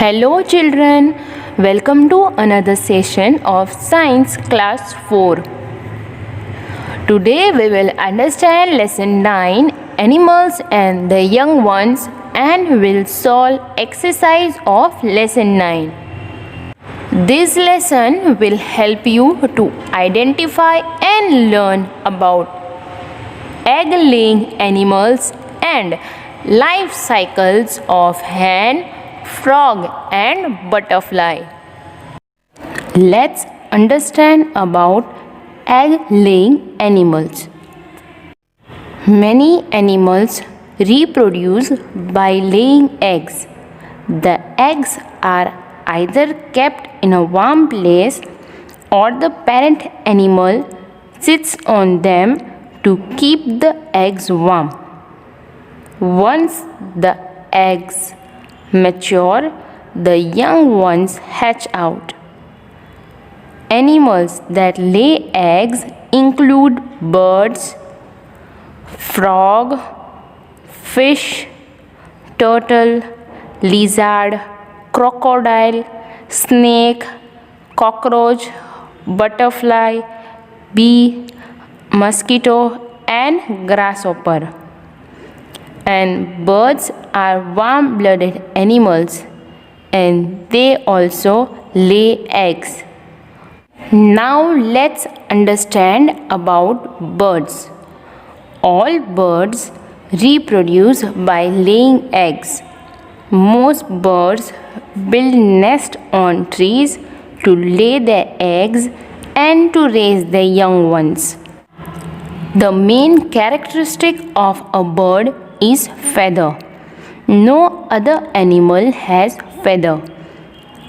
Hello children, welcome to another session of Science Class 4. Today we will understand lesson 9 Animals and the Young Ones and will solve exercise of lesson 9. This lesson will help you to identify and learn about egg-laying animals and life cycles of hen, frog and butterfly. Let's understand about egg-laying animals. Many animals reproduce by laying eggs. The eggs are either kept in a warm place or the parent animal sits on them to keep the eggs warm. Once the eggs mature, the young ones hatch out. Animals that lay eggs include birds, frog, fish, turtle, lizard, crocodile, snake, cockroach, butterfly, bee, mosquito and grasshopper. And birds are warm-blooded animals and they also lay eggs. Now let's understand about birds. All birds reproduce by laying eggs. Most birds build nests on trees to lay their eggs and to raise their young ones. The main characteristic of a bird is feather. No other animal has feather.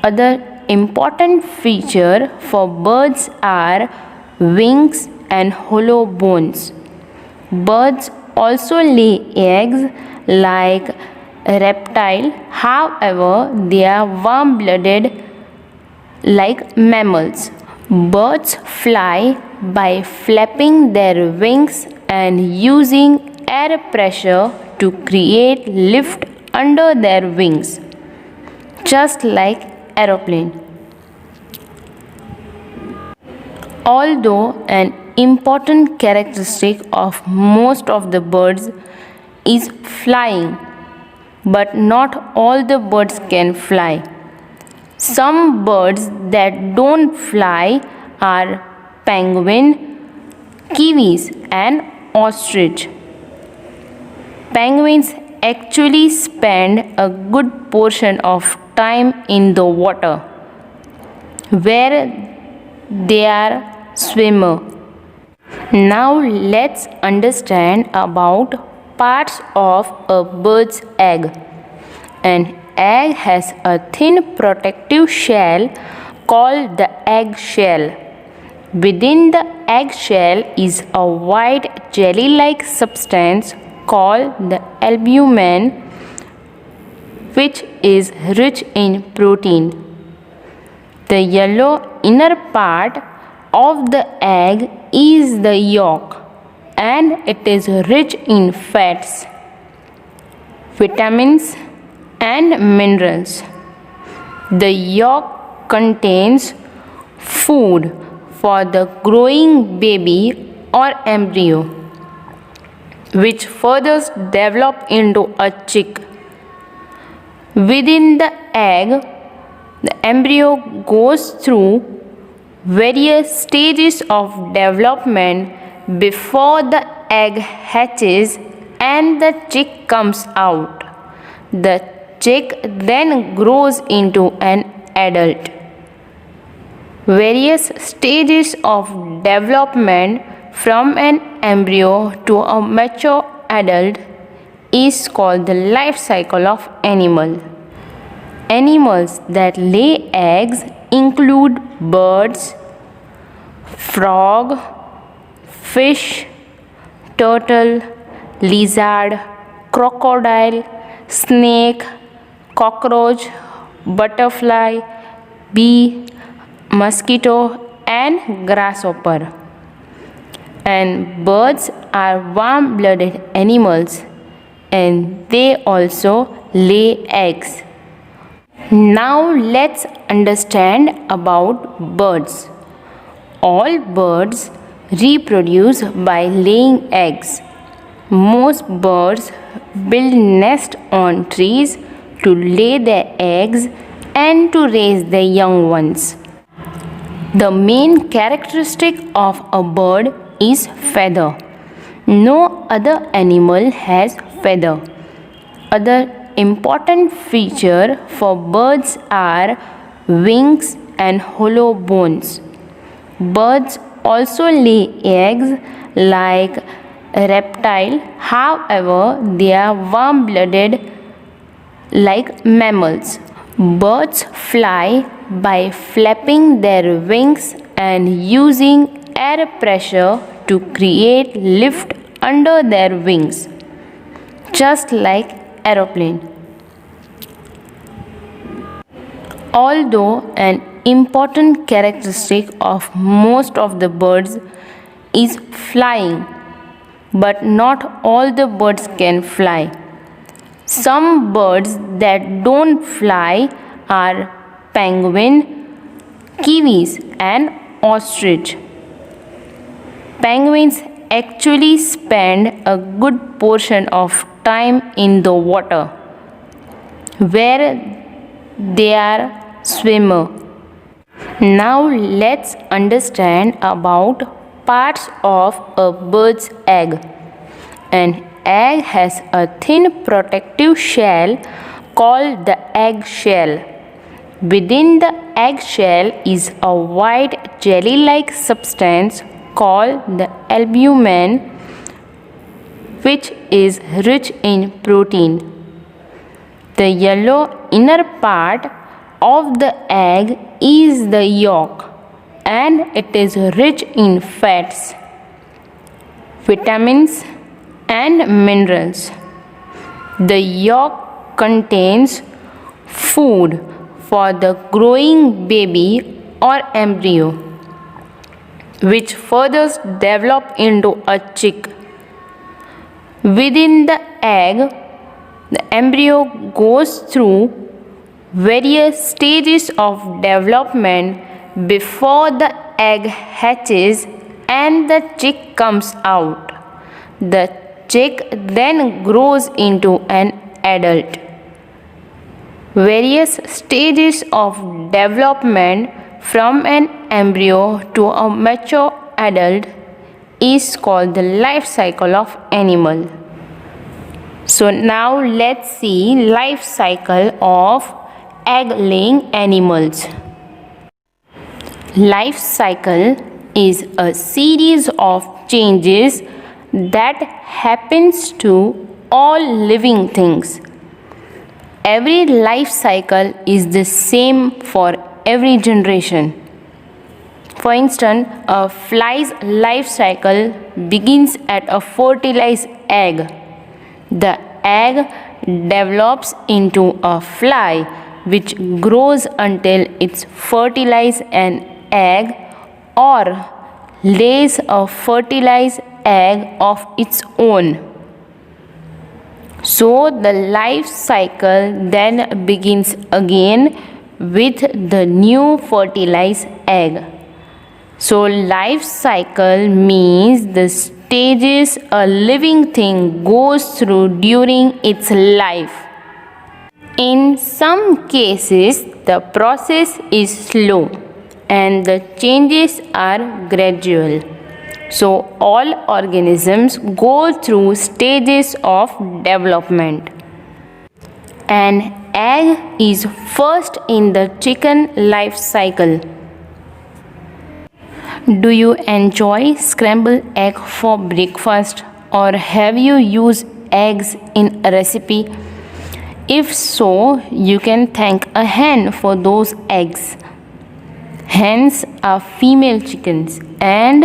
Other important features for birds are wings and hollow bones. Birds also lay eggs like a reptile, however, they are warm-blooded like mammals. Birds fly by flapping their wings and using air pressure to create lift under their wings, just like aeroplane. Although an important characteristic of most of the birds is flying, but not all the birds can fly. Some birds that don't fly are penguin, kiwis and ostrich. Penguins actually spend a good portion of time in the water, where they are swimmer. Now let's understand about parts of a bird's egg. An egg has a thin protective shell called the egg shell. Within the egg shell is a white jelly-like substance called the albumen, which is rich in protein. The yellow inner part of the egg is the yolk, and it is rich in fats, vitamins and minerals. The yolk contains food for the growing baby or embryo, which further develop into a chick. Within the egg, the embryo goes through various stages of development before the egg hatches and the chick comes out. The chick then grows into an adult. Various stages of development from an embryo to a mature adult is called the life cycle of animal. Animals that lay eggs include birds, frog, fish, turtle, lizard, crocodile, snake, cockroach, butterfly, bee, mosquito and grasshopper. And birds are warm-blooded animals and they also lay eggs. Now let's understand about birds. All birds reproduce by laying eggs. Most birds build nests on trees to lay their eggs and to raise their young ones. The main characteristic of a bird is feather. No other animal has feather. Other important features for birds are wings and hollow bones. Birds also lay eggs like reptile, however, they are warm-blooded like mammals. Birds fly by flapping their wings and using air pressure to create lift under their wings, just like aeroplane. Although an important characteristic of most of the birds is flying, but not all the birds can fly. Some birds that don't fly are penguin, kiwis and ostrich. Penguins actually spend a good portion of time in the water, where they are swimmer. Now let's understand about parts of a bird's egg. An egg has a thin protective shell called the egg shell. Within the egg shell is a white jelly-like substance called the albumen, which is rich in protein. The yellow inner part of the egg is the yolk, and it is rich in fats, vitamins and minerals. The yolk contains food for the growing baby or embryo, which further develop into a chick. Within the egg, the embryo goes through various stages of development before the egg hatches and the chick comes out. The chick then grows into an adult. Various stages of development from an embryo to a mature adult is called the life cycle of animal. So now let's see life cycle of egg-laying animals. Life cycle is a series of changes that happens to all living things. Every life cycle is the same for every generation. For instance, a fly's life cycle begins at a fertilized egg. The egg develops into a fly, which grows until it fertilizes an egg or lays a fertilized egg of its own. So the life cycle then begins again with the new fertilized egg. So life cycle means the stages a living thing goes through during its life. In some cases, the process is slow and the changes are gradual. So all organisms go through stages of development. An egg is first in the chicken life cycle. Do you enjoy scrambled egg for breakfast, or have you used eggs in a recipe? If so, you can thank a hen for those eggs. Hens are female chickens and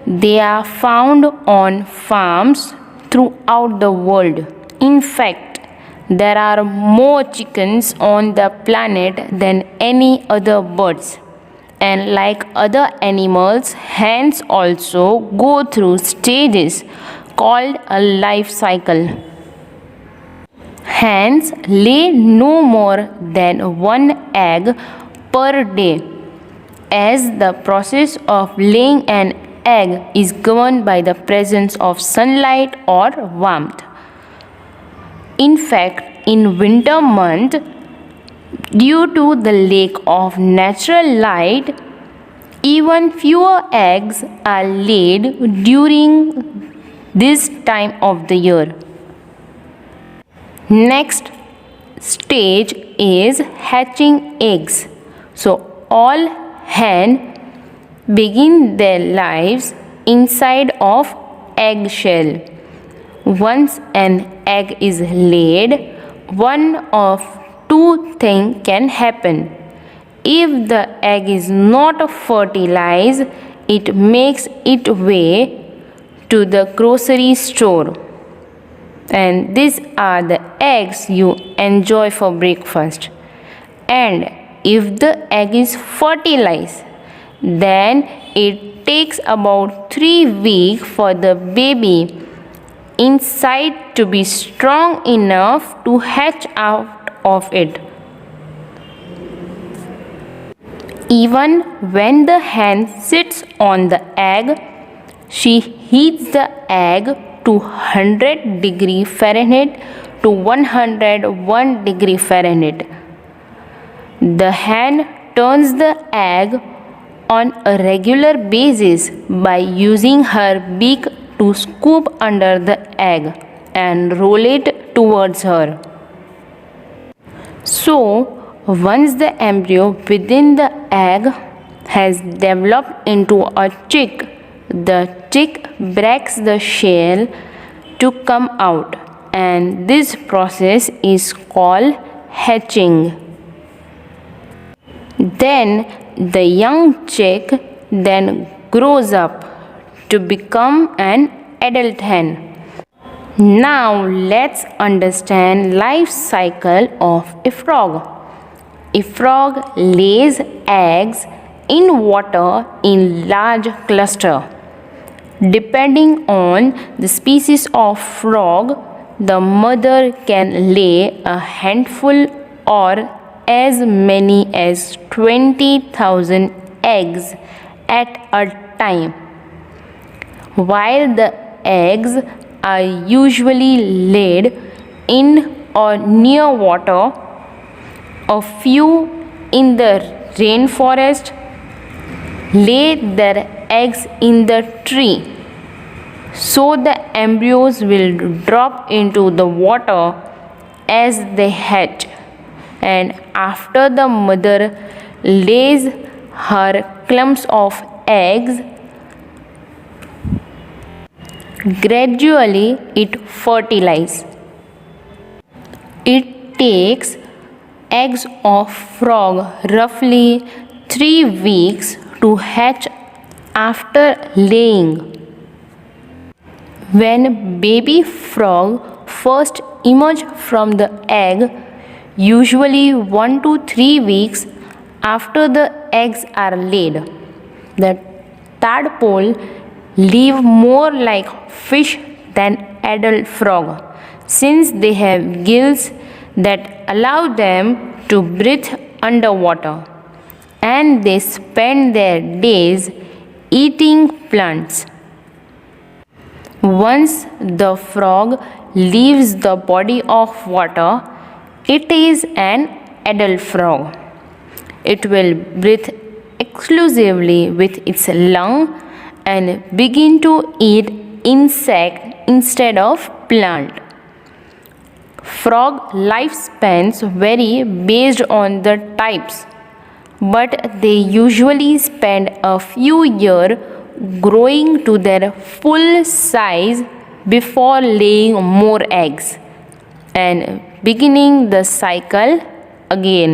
they are found on farms throughout the world. In fact, there are more chickens on the planet than any other birds. And like other animals, hens also go through stages called a life cycle. Hens lay no more than one egg per day, as the process of laying an egg is governed by the presence of sunlight or warmth. In fact, in winter month, due to the lack of natural light, even fewer eggs are laid during this time of the year. Next stage is hatching eggs. So all hens begin their lives inside of eggshell. Once an egg is laid, one of two things can happen. If the egg is not fertilized, it makes its way to the grocery store. And these are the eggs you enjoy for breakfast. And if the egg is fertilized, then it takes about 3 weeks for the baby inside to be strong enough to hatch out of it. Even when the hen sits on the egg, she heats the egg to 100 degree Fahrenheit to 101 degree Fahrenheit. The hen turns the egg on a regular basis by using her beak to scoop under the egg and roll it towards her. So, once the embryo within the egg has developed into a chick, the chick breaks the shell to come out, and this process is called hatching. Then the young chick then grows up to become an adult hen. Now let's understand life cycle of a frog. A frog lays eggs in water in large cluster. Depending on the species of frog, the mother can lay a handful or as many as 20,000 eggs at a time. While the eggs are usually laid in or near water, a few in the rainforest lay their eggs in the tree, so the embryos will drop into the water as they hatch, and after the mother lays her clumps of eggs, gradually it fertilizes. It takes eggs of frog roughly 3 weeks to hatch after laying. When baby frog first emerge from the egg, usually 1 to 3 weeks after the eggs are laid, the tadpole live more like fish than adult frog, since they have gills that allow them to breathe underwater, and they spend their days eating plants. Once the frog leaves the body of water, it is an adult frog. It will breathe exclusively with its lung and begin to eat insect instead of plant. Frog lifespans vary based on the types, but they usually spend a few years growing to their full size before laying more eggs and beginning the cycle again.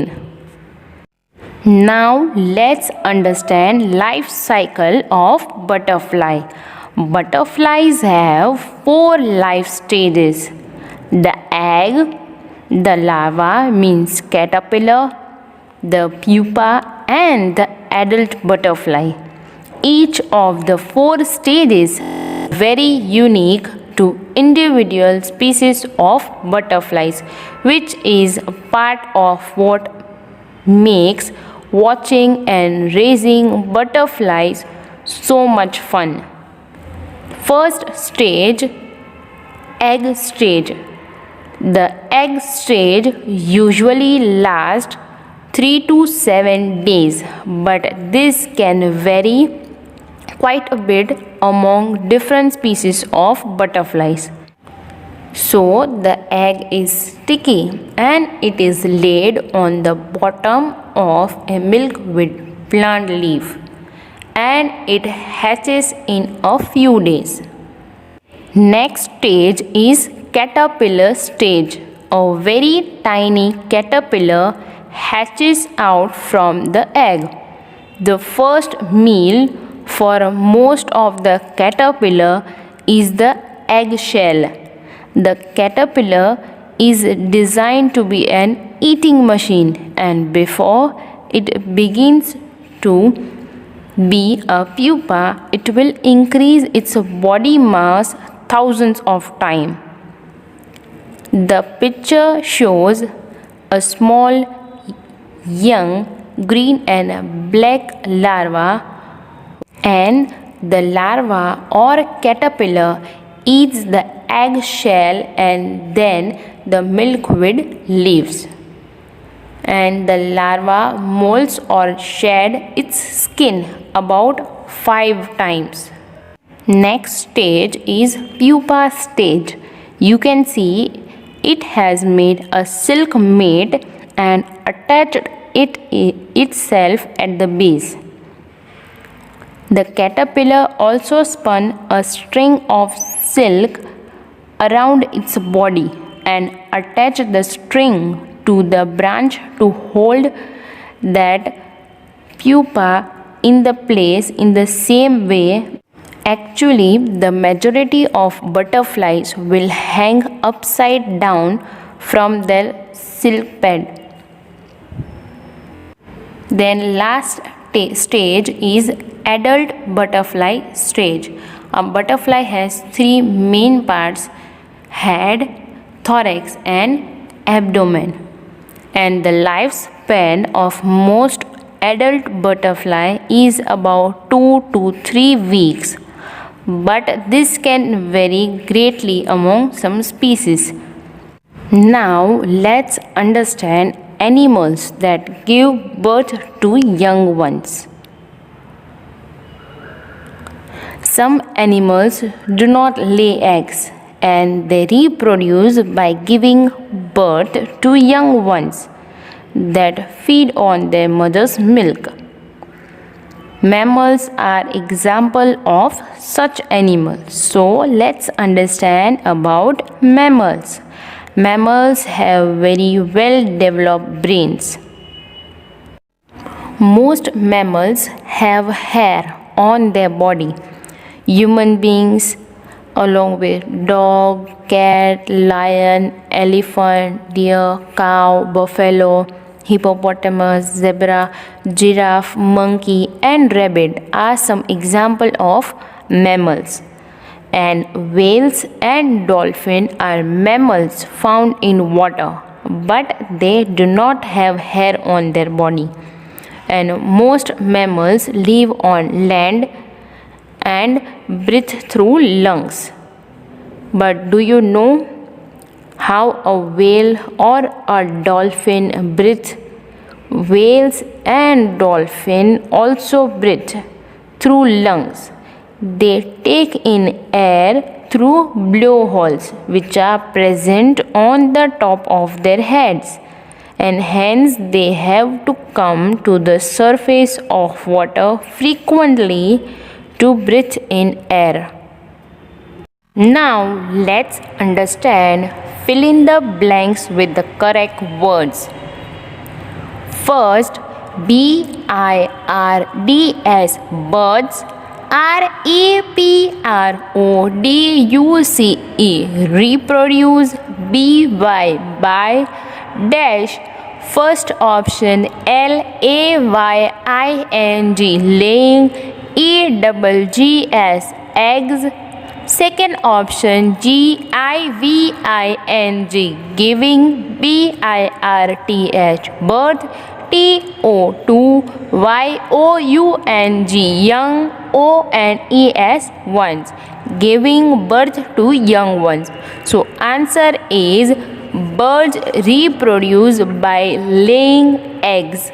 Now let's understand life cycle of butterfly. Butterflies have 4 life stages: the egg, the larva means caterpillar, the pupa, and the adult butterfly. Each of the 4 stages very unique to individual species of butterflies, which is a part of what makes watching and raising butterflies so much fun. First stage, egg stage. The egg stage usually lasts 3 to 7 days, but this can vary quite a bit among different species of butterflies. So the egg is sticky and it is laid on the bottom of a milkweed plant leaf and it hatches in a few days. Next stage is caterpillar stage. A very tiny caterpillar hatches out from the egg. The first meal for most of the caterpillar is the eggshell. The caterpillar is designed to be an eating machine, and before it begins to be a pupa, it will increase its body mass thousands of times. The picture shows a small young green and black larva, and the larva or caterpillar eats the eggshell and then the milkweed leaves, and the larva molts or shed its skin about 5 times. Next stage is pupa stage. You can see it has made a silk mate and attached it itself at the base. The caterpillar also spun a string of silk around its body and attached the string to the branch to hold that pupa in the place in the same way. Actually, the majority of butterflies will hang upside down from their silk pad. Then last stage is adult butterfly stage. A butterfly has 3 main parts: head, thorax and abdomen. And the lifespan of most adult butterfly is about 2 to 3 weeks. But this can vary greatly among some species. Now let's understand animals that give birth to young ones. Some animals do not lay eggs and they reproduce by giving birth to young ones that feed on their mother's milk. Mammals are example of such animals. So let's understand about mammals. Mammals have very well developed brains. Most mammals have hair on their body. Human beings, along with dog, cat, lion, elephant, deer, cow, buffalo, hippopotamus, zebra, giraffe, monkey and rabbit are some examples of mammals. And whales and dolphins are mammals found in water, but they do not have hair on their body. And most mammals live on land and breathe through lungs. But do you know how a whale or a dolphin breathes? Whales and dolphins also breathe through lungs. They take in air through blowholes which are present on the top of their heads, and hence they have to come to the surface of water frequently to breathe in air. Now let's understand, fill in the blanks with the correct words. First, BIRDS, birds. REPRODUCE, reproduce. BY, by. Dash, first option. LAYING, laying. EGGS, eggs. Second option giving, giving, birth, birth, toung, young, ones, ones, giving birth to young ones. So answer is birds reproduce by laying eggs.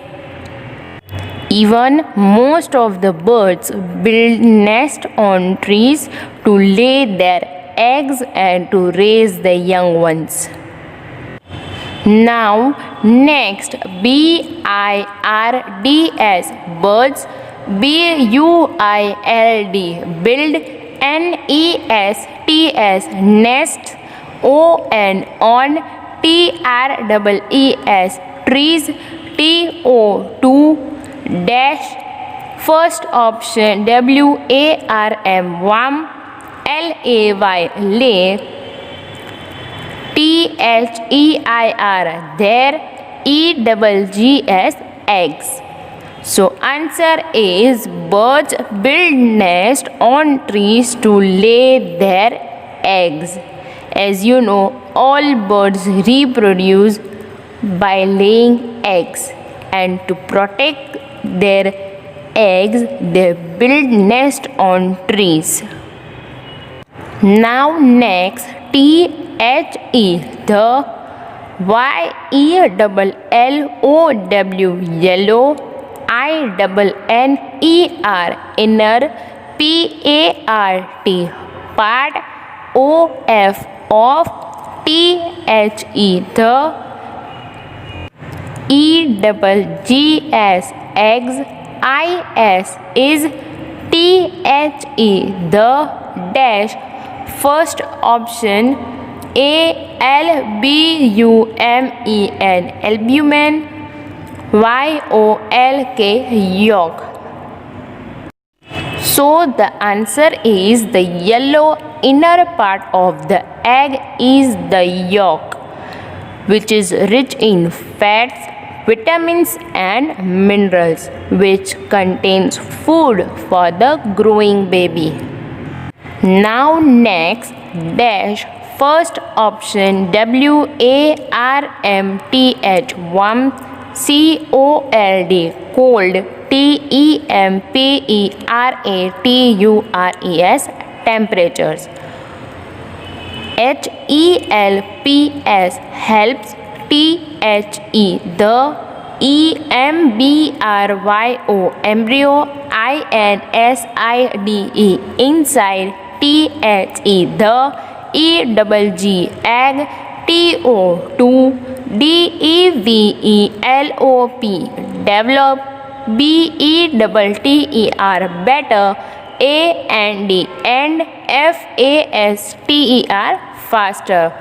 Even most of the birds build nests on trees to lay their eggs and to raise the young ones. Now next birds, birds, build, nests, nests, on, trees, to, dash. First option warm, lay, lay, their, there, eggs, eggs. So answer is birds build nest on trees to lay their eggs. As you know, all birds reproduce by laying eggs, and to protect their eggs they build nest on trees. Now next the yellow, inner, part, of, the, eggs, is, the, dash. First option albumen, yolk. So the answer is the yellow inner part of the egg is the yolk, which is rich in fats, vitamins and minerals, which contains food for the growing baby. Now next dash. First option warm, cold, temperatures, helps, helps, the, embryo, inside, the, egg, develop, develop, better, and, faster.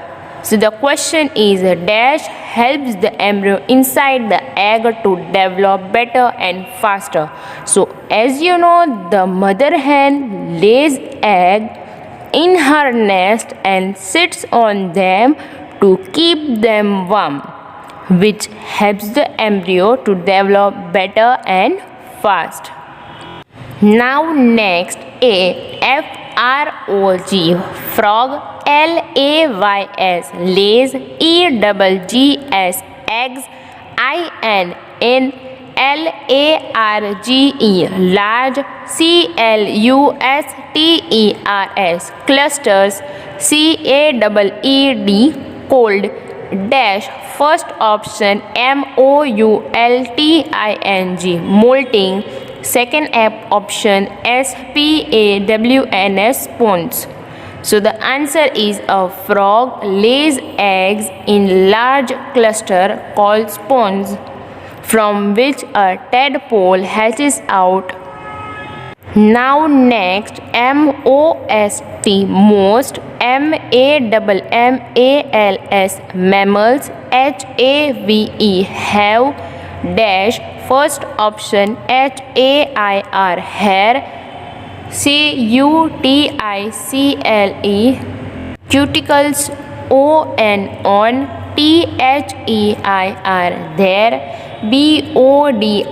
So the question is dash helps the embryo inside the egg to develop better and faster. So as you know, the mother hen lays egg in her nest and sits on them to keep them warm, which helps the embryo to develop better and fast. Now next frog, lays, eggs, large, clusters, cold, dash. First option molting. Second option spawns. So the answer is a frog lays eggs in large cluster called spawns, from which a tadpole hatches out. Now next most, mammals, have, dash. First option hair, cuticles, on, there, bodies,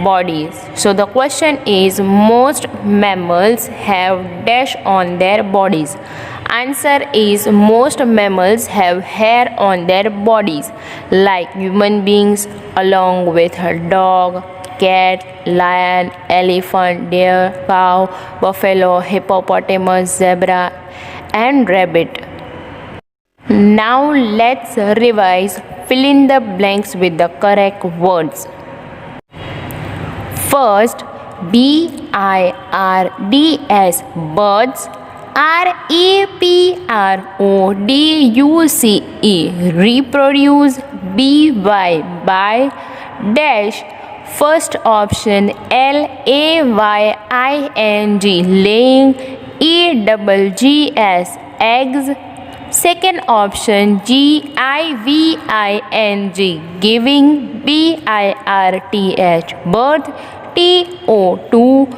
bodies. So the question is, most mammals have dash on their bodies. Answer is, most mammals have hair on their bodies, like human beings, along with a dog, cat, lion, elephant, deer, cow, buffalo, hippopotamus, zebra, and rabbit. Now let's revise. Fill in the blanks with the correct words. First, BIRDS, birds. REPRODUCE, reproduce. by dash. First option LAYING, laying. EGGS, eggs. Second option GIVING, giving. BIRTH, birth. TOUYOUNG,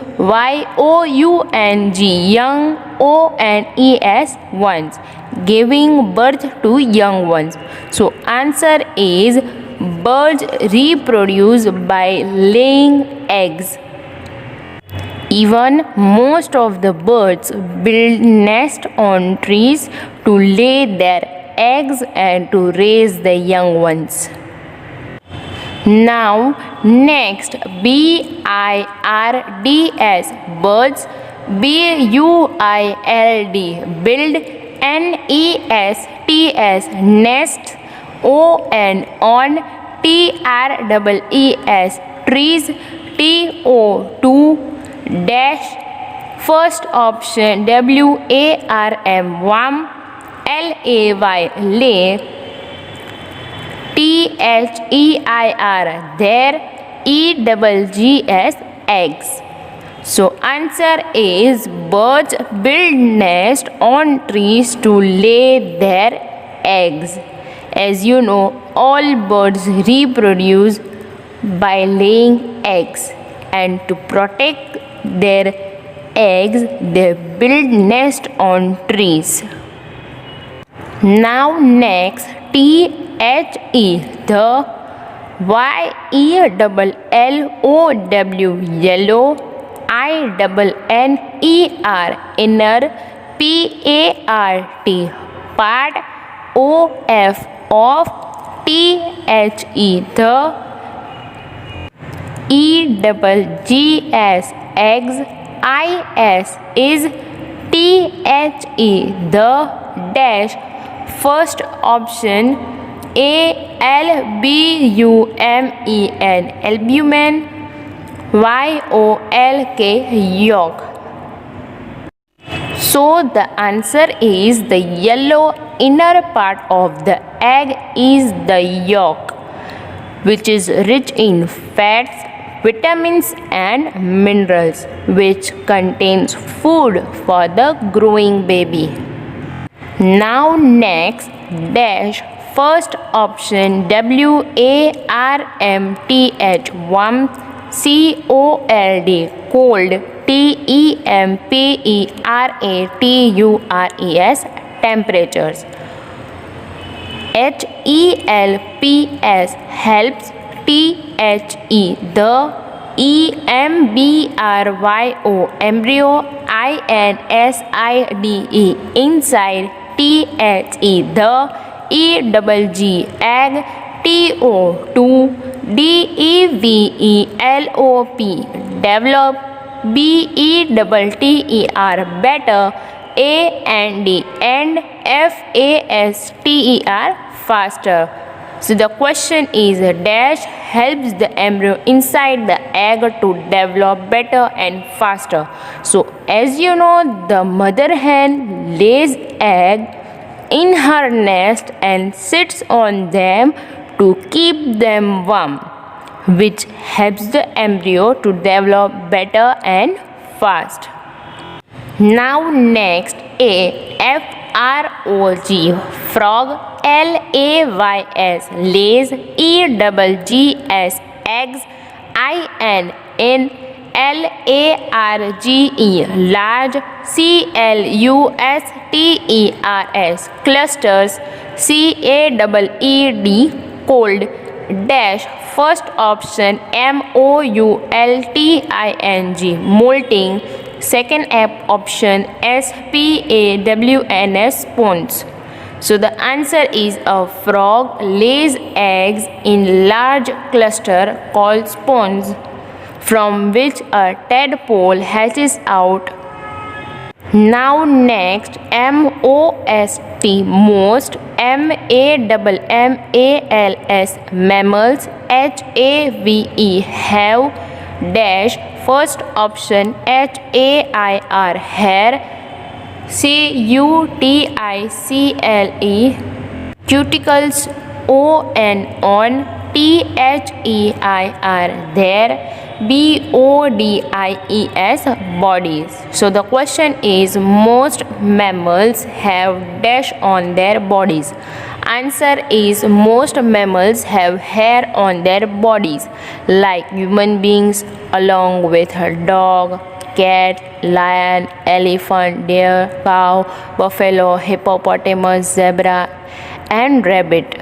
young. ONES, ones, giving birth to young ones. So answer is, birds reproduce by laying eggs. Even most of the birds build nests on trees to lay their eggs and to raise the young ones. Now next, BIRDS, birds. BUILD, build. NESTS, nest. on. TREES, trees. TO2 dash. First option WARM, warm. LAY, lay. THEIR, there. EGGS, eggs. So answer is, birds build nest on trees to lay their eggs. As you know, all birds reproduce by laying eggs, and to protect their eggs, they build nest on trees. Now next, THE, the. YELLOW, yellow. INNER, inner. PART, part. OF, off. THE, the. EGGS, eggs. IS is. THE, the dash. First option ALBUMEN, albumen. YOLK, yolk. So the answer is, the yellow inner part of the egg is the yolk, which is rich in fats, vitamins and minerals, which contains food for the growing baby. Now next, dash. First option WARMTH, warm. COLD, cold. TEMPERATURES, temperatures. HELPS, helps. THE, the. EMBRYO, embryo. INSIDE, inside. THE, the. EGG, egg. TO2 DEVELOP, develop. BETTER, better. AND, and. FASTER, faster. So the question is, dash helps the embryo inside the egg to develop better and faster. So as you know, the mother hen lays egg in her nest and sits on them to keep them warm, which helps the embryo to develop better and fast. Now next, FROG, frog. LAYS, lays. EGGS, eggs. INNLARGE, large. CLUSTERS, clusters. CADED, cold. dash. First option moulting, molting. Second option spawns, spawns. So the answer is a frog lays eggs in large cluster called spawns, from which a tadpole hatches out. Now next, most, most, mammals, mammals, have dash. First option hair, hair, cuticles, on, their, bodies, bodies. So the question is, most mammals have dash on their bodies. Answer is, most mammals have hair on their bodies, like human beings, along with a dog, cat, lion, elephant, deer, cow, buffalo, hippopotamus, zebra, and rabbit.